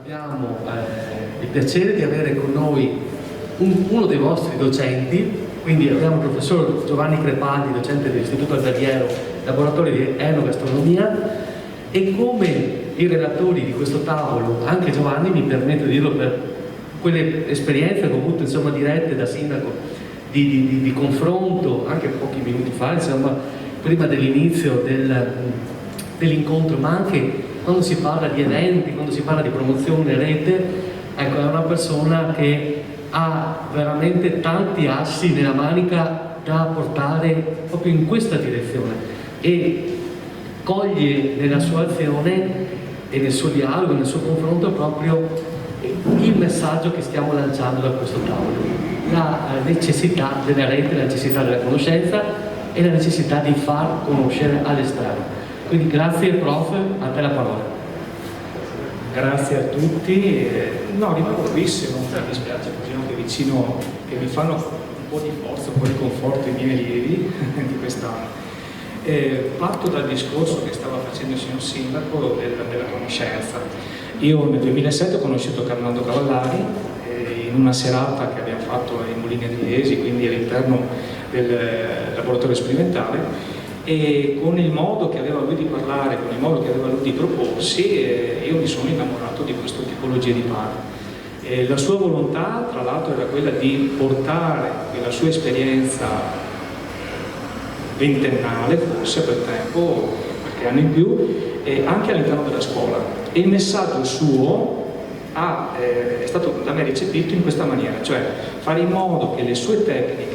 abbiamo il piacere di avere con noi uno dei vostri docenti, quindi abbiamo il professor Giovanni Crepaldi, docente dell'Istituto Alberghiero, laboratorio di enogastronomia, e come i relatori di questo tavolo, anche Giovanni, mi permetto di dirlo per quelle esperienze che ho avuto, insomma, dirette da sindaco di confronto anche pochi minuti fa, insomma, prima dell'inizio dell'incontro, ma anche quando si parla di eventi, quando si parla di promozione rete. Ecco, è una persona che ha veramente tanti assi nella manica da portare proprio in questa direzione e coglie nella sua azione e nel suo dialogo, nel suo confronto, proprio il messaggio che stiamo lanciando da questo tavolo: la necessità della rete, la necessità della conoscenza e la necessità di far conoscere all'esterno. Quindi grazie prof, a te la parola. Grazie a tutti. No, rimango qui, se non mi dispiace, così anche vicino, che mi fanno un po' di forza, un po' di conforto i miei allievi di quest'anno. Parto dal discorso che stava facendo il signor Sindaco della conoscenza. Io nel 2007 ho conosciuto Carmando Cavallari in una serata che abbiamo fatto ai Mulini Adriesi, quindi all'interno del laboratorio sperimentale, e con il modo che aveva lui di parlare, con il modo che aveva lui di proporsi, io mi sono innamorato di questa tipologia di pane. La sua volontà, tra l'altro, era quella di portare quella sua esperienza ventennale, forse per tempo, qualche anno in più, anche all'interno della scuola. E il messaggio suo è stato da me recepito in questa maniera, cioè fare in modo che le sue tecniche,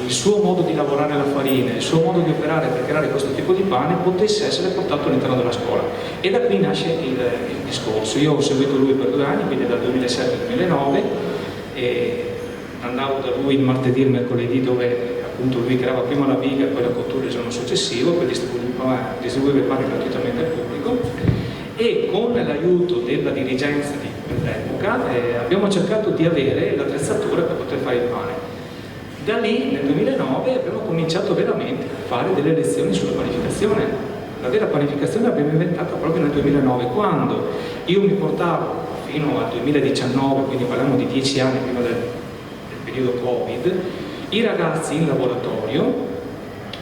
il suo modo di lavorare la farina, il suo modo di operare per creare questo tipo di pane potesse essere portato all'interno della scuola. E da qui nasce il discorso. Io ho seguito lui per 2 anni, quindi dal 2007 al 2009, e andavo da lui il martedì e il mercoledì, dove appunto lui creava prima la biga e poi la cottura il giorno successivo, poi distribuiva il pane gratuitamente al pubblico, e con l'aiuto della dirigenza dell'epoca abbiamo cercato di avere l'attrezzatura per poter fare il pane. Da lì, nel 2009, abbiamo cominciato veramente a fare delle lezioni sulla panificazione. La vera panificazione l'abbiamo inventata proprio nel 2009, quando io mi portavo fino al 2019, quindi parliamo di 10 anni prima del periodo Covid, i ragazzi in laboratorio,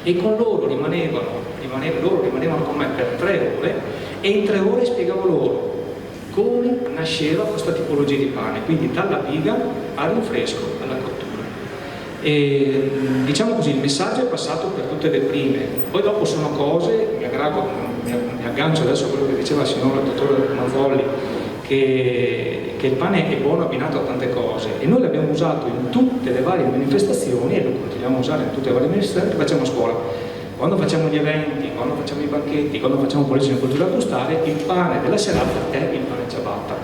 e con loro rimanevano con me per 3 ore, e in 3 ore spiegavo loro come nasceva questa tipologia di pane, quindi dalla piga al rinfresco, alla cottura. E diciamo così, il messaggio è passato per tutte le prime. Poi dopo sono cose, mi aggancio adesso a quello che diceva il signor dottore Mazzolli, che il pane è buono abbinato a tante cose, e noi l'abbiamo usato in tutte le varie manifestazioni, e lo continuiamo a usare in tutte le varie manifestazioni che facciamo a scuola. Quando facciamo gli eventi, quando facciamo i banchetti, quando facciamo polizia in cultura gustare, il pane della serata è il pane ciabatta.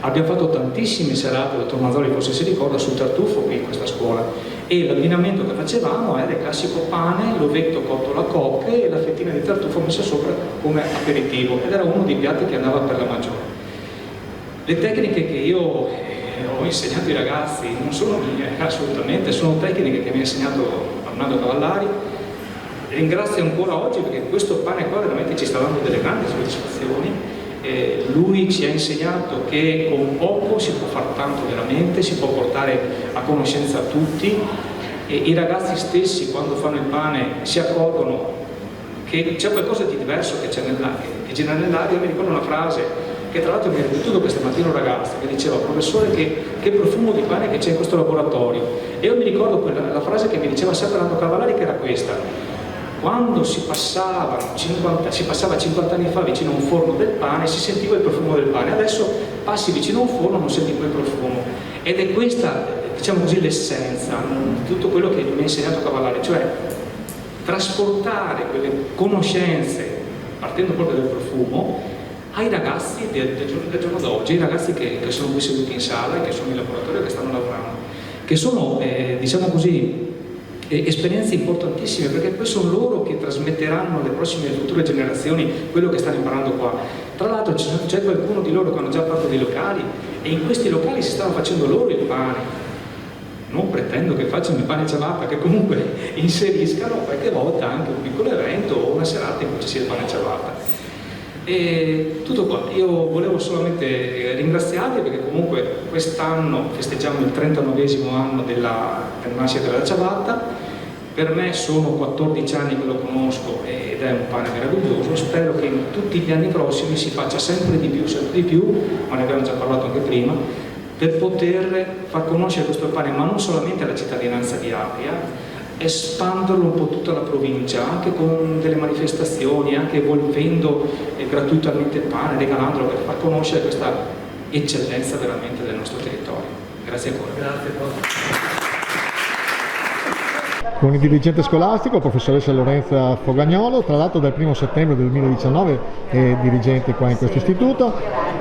Abbiamo fatto tantissime serate, il dottor Mazzoli forse si ricorda, sul tartufo qui in questa scuola, e l'abbinamento che facevamo era il classico pane, l'ovetto cotto alla coque e la fettina di tartufo messa sopra come aperitivo, ed era uno dei piatti che andava per la maggiore. Le tecniche che io ho insegnato ai ragazzi non sono mie, assolutamente, sono tecniche che mi ha insegnato Armando Cavallari. Ringrazio ancora oggi, perché questo pane qua veramente ci sta dando delle grandi soddisfazioni. Lui ci ha insegnato che con poco si può fare tanto veramente, si può portare a conoscenza a tutti, e i ragazzi stessi, quando fanno il pane, si accorgono che c'è qualcosa di diverso che gira nell'aria. Mi ricordo una frase che tra l'altro mi ha ripetuto questa mattina un ragazzo che diceva: professore, che profumo di pane che c'è in questo laboratorio. E io mi ricordo la frase che mi diceva sempre Armando Cavallari, che era questa: quando si passava 50 anni fa vicino a un forno del pane si sentiva il profumo del pane, adesso passi vicino a un forno non senti quel profumo. Ed è questa, diciamo così, l'essenza di tutto quello che mi ha insegnato Cavallari, cioè trasportare quelle conoscenze, partendo proprio dal profumo, ai ragazzi del giorno d'oggi, ai ragazzi che sono qui seduti in sala e che sono in laboratorio e che stanno lavorando, che sono, diciamo così, esperienze importantissime, perché poi sono loro che trasmetteranno alle prossime future generazioni quello che stanno imparando qua. Tra l'altro c'è qualcuno di loro che hanno già fatto dei locali, e in questi locali si stanno facendo loro il pane. Non pretendo che facciano il pane ciabatta, che comunque inseriscano qualche volta anche un piccolo evento o una serata in cui ci sia il pane ciabatta. E tutto qua, io volevo solamente ringraziarvi perché comunque quest'anno festeggiamo il 39esimo anno della nascita della ciabatta. Per me sono 14 anni che lo conosco ed è un pane meraviglioso. Spero che in tutti gli anni prossimi si faccia sempre di più, ma ne abbiamo già parlato anche prima, per poter far conoscere questo pane, ma non solamente alla cittadinanza di Apria, espanderlo un po' tutta la provincia, anche con delle manifestazioni, anche evolvendo gratuitamente il pane, regalandolo, per far conoscere questa eccellenza veramente del nostro territorio. Grazie ancora. Grazie. Con il dirigente scolastico, professoressa Lorenza Fogagnolo, tra l'altro dal 1° settembre del 2019 è dirigente qua in questo istituto,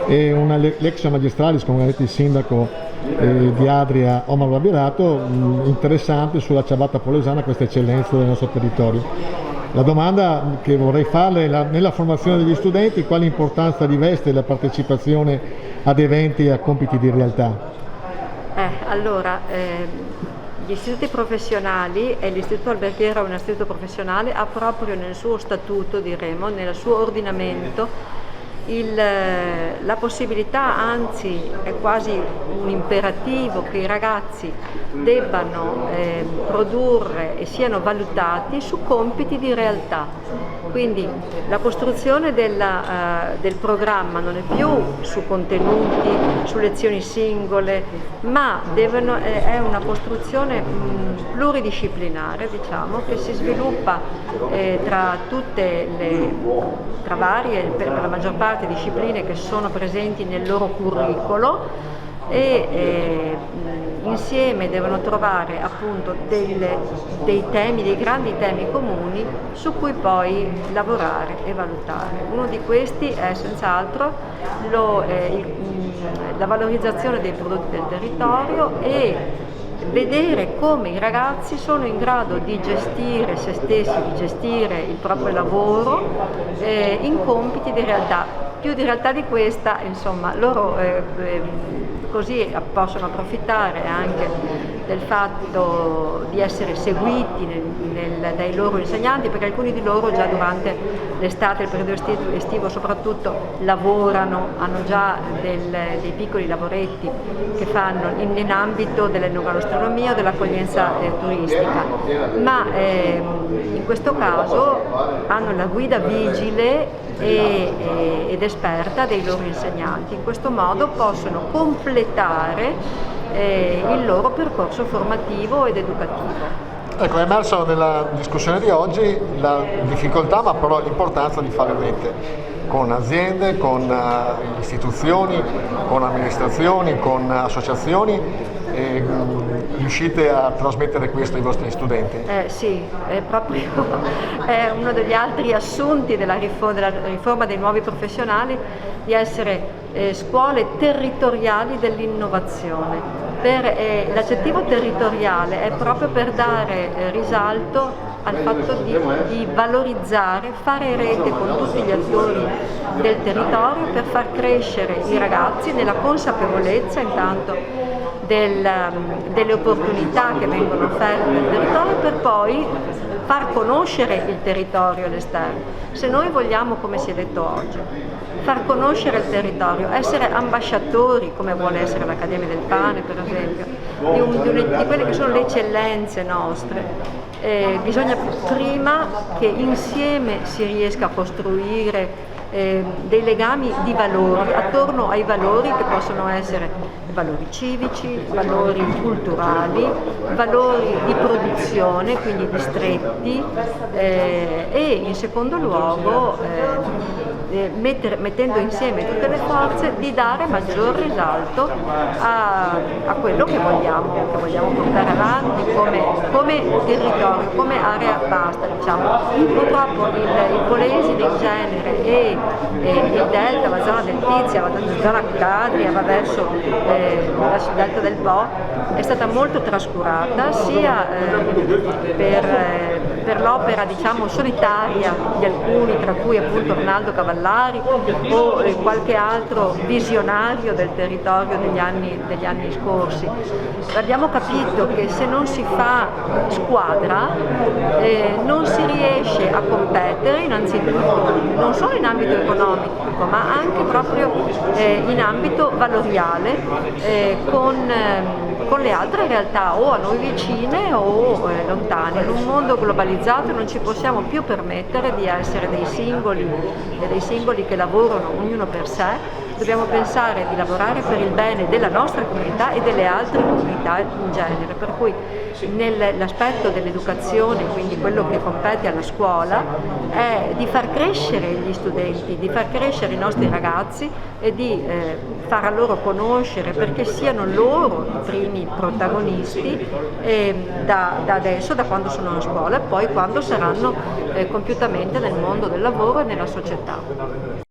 e una l'ex magistralis, come ha detto il sindaco di Adria, Omar Babirato, interessante sulla ciabatta polesana, questa eccellenza del nostro territorio. La domanda che vorrei farle è nella formazione degli studenti, quale importanza riveste la partecipazione ad eventi e a compiti di realtà? Gli istituti professionali, e l'Istituto Alberghiero è un istituto professionale, ha proprio nel suo statuto, diremo, nel suo ordinamento, la possibilità, anzi è quasi un imperativo, che i ragazzi debbano produrre e siano valutati su compiti di realtà. Quindi la costruzione del programma non è più su contenuti, su lezioni singole, ma è una costruzione pluridisciplinare, diciamo, che si sviluppa tra varie, per la maggior parte, discipline che sono presenti nel loro curricolo, e insieme devono trovare appunto dei grandi temi comuni su cui poi lavorare e valutare. Uno di questi è senz'altro la valorizzazione dei prodotti del territorio e vedere come i ragazzi sono in grado di gestire se stessi, di gestire il proprio lavoro in compiti di realtà. Più di realtà di questa, insomma, loro così possono approfittare anche del fatto di essere seguiti dai loro insegnanti, perché alcuni di loro già durante l'estate, il periodo estivo soprattutto, lavorano, hanno già dei piccoli lavoretti che fanno in ambito dell'enogastronomia o dell'accoglienza turistica, ma in questo caso hanno la guida vigile ed esperta dei loro insegnanti. In questo modo possono completare il loro percorso formativo ed educativo. Ecco, è emerso nella discussione di oggi la difficoltà, ma però l'importanza di fare rete con aziende, con istituzioni, con amministrazioni, con associazioni. Riuscite a trasmettere questo ai vostri studenti? Sì, è uno degli altri assunti della riforma dei nuovi professionali, di essere scuole territoriali dell'innovazione. L'aggettivo territoriale è proprio per dare risalto al fatto di valorizzare, fare rete con tutti gli attori del territorio per far crescere i ragazzi nella consapevolezza intanto delle opportunità che vengono offerte nel territorio, per poi far conoscere il territorio all'esterno. Se noi vogliamo, come si è detto oggi, far conoscere il territorio, essere ambasciatori, come vuole essere l'Accademia del Pane per esempio, di quelle che sono le eccellenze nostre, bisogna prima che insieme si riesca a costruire dei legami di valori, attorno ai valori che possono essere valori civici, valori culturali, valori di produzione, quindi distretti, e in secondo luogo mettendo insieme tutte le forze di dare maggior risalto a quello che vogliamo portare avanti come territorio, come area vasta, diciamo. Purtroppo il Polesine in genere e il Delta, la zona del Tizia, la zona Cadria, va verso il Delta del Po, è stata molto trascurata sia per l'opera, diciamo, solitaria di alcuni, tra cui appunto Ronaldo Cavallari, Vallari o qualche altro visionario del territorio degli anni scorsi. Abbiamo capito che se non si fa squadra non si riesce a competere innanzitutto, non solo in ambito economico, ma anche proprio in ambito valoriale con le altre realtà o a noi vicine o lontane. In un mondo globalizzato non ci possiamo più permettere di essere dei singoli che lavorano ognuno per sé. Dobbiamo pensare di lavorare per il bene della nostra comunità e delle altre comunità in genere, per cui nell'aspetto dell'educazione, quindi quello che compete alla scuola, è di far crescere gli studenti, di far crescere i nostri ragazzi e di far a loro conoscere, perché siano loro i primi protagonisti da adesso, da quando sono a scuola e poi quando saranno compiutamente nel mondo del lavoro e nella società.